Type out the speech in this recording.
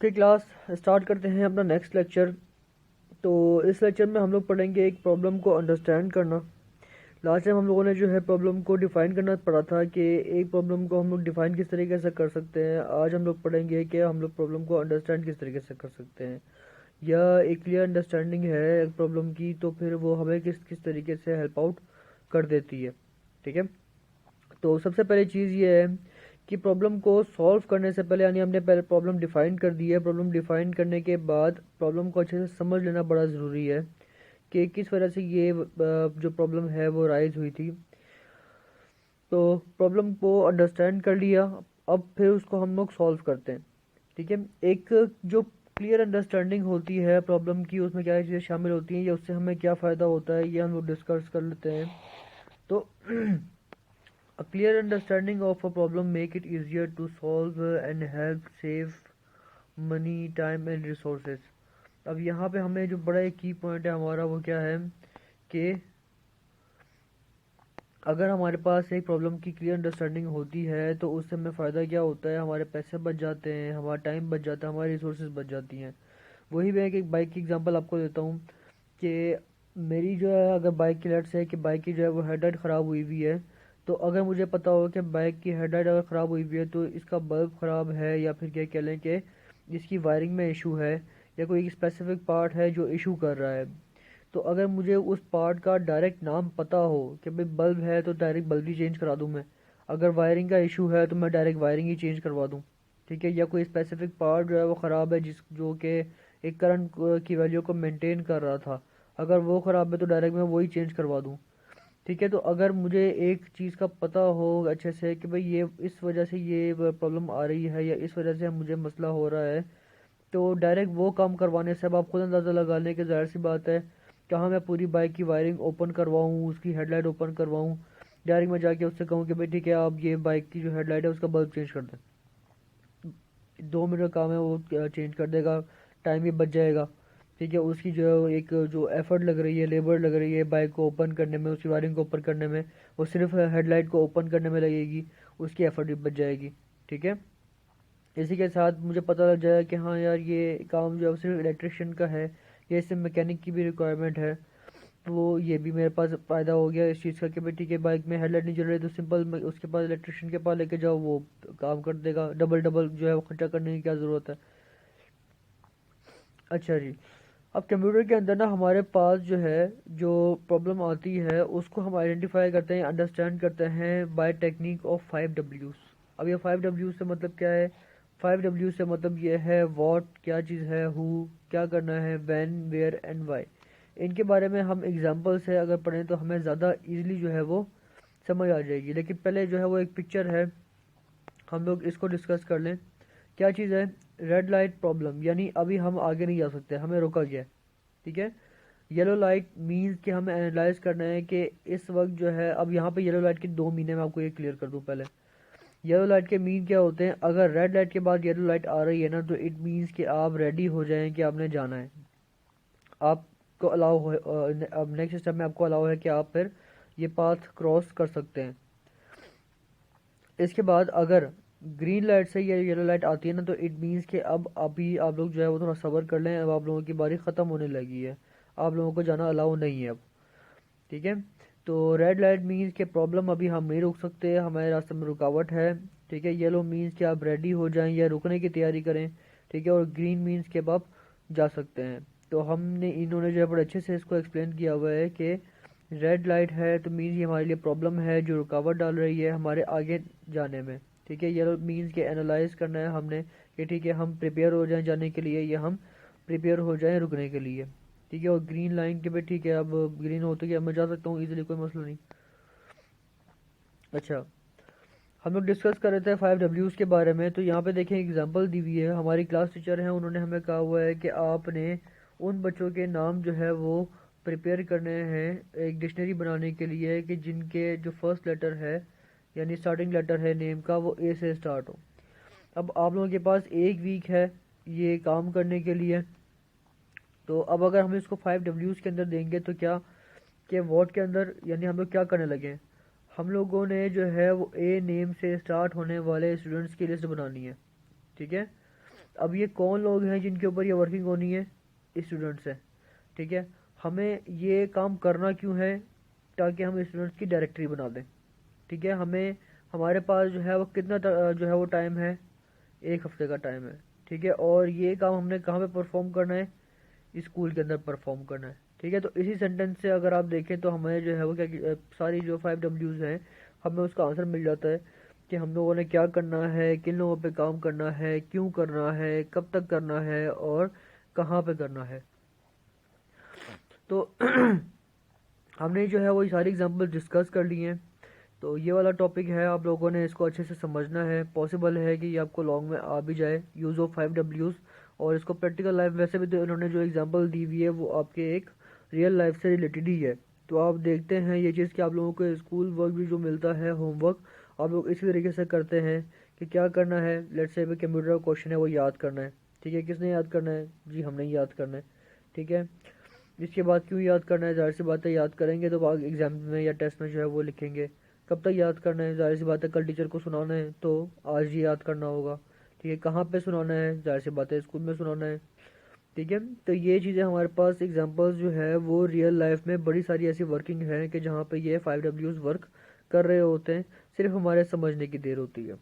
Okay class, start करते हैं अपना नेक्स्ट लेक्चर। तो इस लेक्चर में हम लोग पढ़ेंगे एक प्रॉब्लम को अंडरस्टैंड करना। लास्ट टाइम हम लोगों ने जो है प्रॉब्लम को डिफ़ाइन करना पड़ा था कि एक प्रॉब्लम को हम लोग डिफ़ाइन किस तरीके से कर सकते हैं। आज हम लोग पढ़ेंगे कि हम लोग प्रॉब्लम को अंडरस्टैंड किस तरीके से कर सकते हैं, या एक क्लियर अंडरस्टैंडिंग है एक प्रॉब्लम की तो फिर वो हमें किस किस तरीके से हेल्प आउट कर देती है। ठीक है, तो सबसे पहले चीज़ ये है कि प्रॉब्लम को सॉल्व करने से पहले, यानी हमने पहले प्रॉब्लम डिफाइन कर दी है, प्रॉब्लम डिफाइन करने के बाद प्रॉब्लम को अच्छे से समझ लेना बड़ा ज़रूरी है कि किस वजह से ये जो प्रॉब्लम है वो राइज हुई थी। तो प्रॉब्लम को अंडरस्टैंड कर लिया, अब फिर उसको हम लोग सॉल्व करते हैं। ठीक है, एक जो क्लियर अंडरस्टैंडिंग होती है प्रॉब्लम की, उसमें क्या चीज़ें शामिल होती हैं या उससे हमें क्या फ़ायदा होता है, ये हम लोग डिस्कस कर लेते हैं। तो A clear understanding of a problem make it easier to solve and help save money, time and resources। अब यहाँ पे हमें जो बड़ा एक की पॉइंट है हमारा वो क्या है कि अगर हमारे पास एक प्रॉब्लम की क्लियर अंडरस्टैंडिंग होती है तो उससे हमें फ़ायदा क्या होता है, हमारे पैसे बच जाते हैं, हमारा टाइम बच जाता है, हमारी रिसोर्सेज बच जाती हैं। वही मैं एक बाइक की एग्जांपल आपको देता हूँ कि मेरी जो है, अगर बाइक की लेट से कि बाइक की जो है वो हेडलाइट ख़राब हुई हुई है, तो अगर मुझे पता हो कि बाइक की हेडलाइट अगर ख़राब हुई हुई है तो इसका बल्ब ख़राब है या फिर क्या कह लें कि इसकी वायरिंग में इशू है या कोई स्पेसिफिक पार्ट है जो इशू कर रहा है, तो अगर मुझे उस पार्ट का डायरेक्ट नाम पता हो कि भाई बल्ब है तो डायरेक्ट बल्ब ही चेंज करा दूँ मैं, अगर वायरिंग का इशू है तो मैं डायरेक्ट वायरिंग ही चेंज करवा दूँ। ठीक है, या कोई स्पेसिफिक पार्ट जो है वो ख़राब है जो कि एक करंट की वैल्यू को मेंटेन कर रहा था, अगर वो ख़राब है तो डायरेक्ट मैं वही चेंज करवा दूँ। ठीक है, तो अगर मुझे एक चीज़ का पता हो अच्छे से कि भाई ये इस वजह से ये प्रॉब्लम आ रही है या इस वजह से मुझे मसला हो रहा है, तो डायरेक्ट वो काम करवाने से अब आप खुद अंदाज़ा लगा लें कि ज़ाहिर सी बात है कहाँ मैं पूरी बाइक की वायरिंग ओपन करवाऊँ, उसकी हेडलाइट ओपन करवाऊँ। डायरेक्ट मैं जाके उससे कहूँ कि भाई ठीक है आप ये बाइक की जो हेडलाइट है उसका बल्ब चेंज कर दें, 2 मिनट का काम है वो चेंज कर देगा, टाइम भी बच जाएगा। ठीक है, उसकी जो एक जो एफर्ट लग रही है, लेबर लग रही है बाइक को ओपन करने में, उसकी वायरिंग को ओपन करने में, वो सिर्फ हेडलाइट को ओपन करने में लगेगी, उसकी एफर्ट भी बच जाएगी। ठीक है, इसी के साथ मुझे पता लग जाए कि हाँ यार ये काम जो है सिर्फ इलेक्ट्रिशियन का है या इससे मैकेनिक की भी रिक्वायरमेंट है, तो ये भी मेरे पास फ़ायदा हो गया इस चीज़ का कि भाई ठीक है बाइक में हेडलाइट नहीं जल रही तो सिंपल उसके पास इलेक्ट्रिशियन के पास लेके जाओ, वो काम कर देगा, डबल डबल जो है वो खर्चा करने की क्या ज़रूरत है। अच्छा जी, अब कंप्यूटर के अंदर ना हमारे पास जो है जो प्रॉब्लम आती है उसको हम आइडेंटिफाई करते हैं, अंडरस्टैंड करते हैं बाय टेक्निक ऑफ 5 Ws। अब ये 5 W से मतलब क्या है? 5 W से मतलब ये है व्हाट क्या चीज़ है, हु क्या करना है, व्हेन वेयर एंड वाई। इनके बारे में हम एग्जांपल से अगर पढ़ें तो हमें ज़्यादा इजीली जो है वो समझ आ जाएगी, लेकिन पहले जो है वो एक पिक्चर है, हम लोग इसको डिस्कस कर लें। क्या चीज़ है? रेड लाइट प्रॉब्लम, यानी अभी हम आगे नहीं जा सकते, हमें रोका गया है। ठीक है, येलो लाइट मीन्स कि हमें एनालाइज करना है कि इस वक्त जो है, अब यहाँ पे येलो लाइट के 2 मीनिंग मैं आपको ये क्लियर कर दूँ पहले। येलो लाइट के मीन क्या होते हैं? अगर रेड लाइट के बाद येलो लाइट आ रही है ना तो इट मीन्स कि आप रेडी हो जाएं कि आपने जाना है, आपको अलाउ हो, अब नेक्स्ट स्टेप में आपको अलाउ है कि आप फिर ये पाथ क्रॉस कर सकते हैं। इसके बाद अगर ग्रीन लाइट से या येलो लाइट आती है ना तो इट मीन्स कि अब अभी आप लोग जो है वो थोड़ा सब्र कर लें, अब आप लोगों की बारी ख़त्म होने लगी है, आप लोगों को जाना अलाउ नहीं है अब। ठीक है, तो रेड लाइट मीन्स कि प्रॉब्लम अभी हम नहीं रुक सकते, हमारे रास्ते में रुकावट है। ठीक है, येलो मीन्स कि आप रेडी हो जाएं या रुकने की तैयारी करें। ठीक है, और ग्रीन मीन्स कि अब आप जा सकते हैं। तो हमने इन्होंने जो है बड़े अच्छे से इसको एक्सप्लेन किया हुआ है कि रेड लाइट है तो मीन्स ये हमारे लिए प्रॉब्लम है जो रुकावट डाल रही है हमारे आगे जाने में। ठीक है, येलो मीन्स के एनालाइज करना है हमने कि ठीक है हम प्रिपेयर हो जाएं जाने के लिए या हम प्रिपेयर हो जाएं रुकने के लिए। ठीक है, और ग्रीन लाइन के पे ठीक है अब ग्रीन हो तो क्या मैं जा सकता हूँ इजीली, कोई मसला नहीं। अच्छा, हम लोग डिस्कस कर रहे थे 5 Ws के बारे में, तो यहाँ पे देखें एग्जांपल दी हुई है, हमारी क्लास टीचर हैं उन्होंने हमें कहा हुआ है कि आपने उन बच्चों के नाम जो है वो प्रिपेयर करने हैं एक डिक्शनरी बनाने के लिए कि जिनके जो फर्स्ट लेटर है यानी स्टार्टिंग लेटर है नेम का वो ए से स्टार्ट हो। अब आप लोगों के पास एक वीक है ये काम करने के लिए, तो अब अगर हम इसको 5 Ws के अंदर देंगे तो क्या कि वॉट के अंदर यानी हम लोग क्या करने लगे, हम लोगों ने जो है वो ए नेम से स्टार्ट होने वाले स्टूडेंट्स की लिस्ट बनानी है। ठीक है, अब ये कौन लोग हैं जिनके ऊपर ये वर्किंग होनी है? स्टूडेंट्स हैं, ठीक है। हमें ये काम करना क्यों है? ताकि हम स्टूडेंट्स की डायरेक्टरी बना दें, ठीक है। हमारे पास जो है वो कितना जो है वो टाइम है, 1 हफ्ते का टाइम है, ठीक है। और ये काम हमने कहाँ पे परफॉर्म करना है? स्कूल के अंदर परफॉर्म करना है, ठीक है। तो इसी सेंटेंस से अगर आप देखें तो हमें जो है वो सारी जो 5 Ws हैं, हमें उसका आंसर मिल जाता है कि हम लोगों ने क्या करना है, किन लोगों पे काम करना है, क्यों करना है, कब तक करना है और कहाँ पे करना है। तो हमने जो है वो सारी एग्जांपल डिस्कस कर लिए हैं। तो ये वाला टॉपिक है, आप लोगों ने इसको अच्छे से समझना है। पॉसिबल है कि ये आपको लॉन्ग में आ भी जाए, यूज़ ऑफ 5 Ws। और इसको प्रैक्टिकल लाइफ, वैसे भी तो इन्होंने जो एग्जांपल दी हुई है वो आपके एक रियल लाइफ से रिलेटेड ही है। तो आप देखते हैं ये चीज़ कि आप लोगों को स्कूल वर्क भी जो मिलता है, होमवर्क, आप लोग इसी तरीके से करते हैं कि क्या करना है। लेट्स से कंप्यूटर का क्वेश्चन है, वो याद करना है, ठीक है। किसने याद करना है? जी हमने ही याद करना है, ठीक है। इसके बाद क्यों याद करना है? जाहिर सी बात है याद करेंगे तो आगे एग्जाम में या टेस्ट में जो है वो लिखेंगे। कब तक याद करना है? जाहिर सी बात है कल टीचर को सुनाना है तो आज ही याद करना होगा, ठीक है। कहाँ पे सुनाना है? जाहिर सी बात है स्कूल में सुनाना है, ठीक है। तो ये चीज़ें हमारे पास एग्जांपल्स जो है वो रियल लाइफ में बड़ी सारी ऐसी वर्किंग है कि जहाँ पे ये 5 Ws वर्क कर रहे होते हैं, सिर्फ हमारे समझने की देर होती है।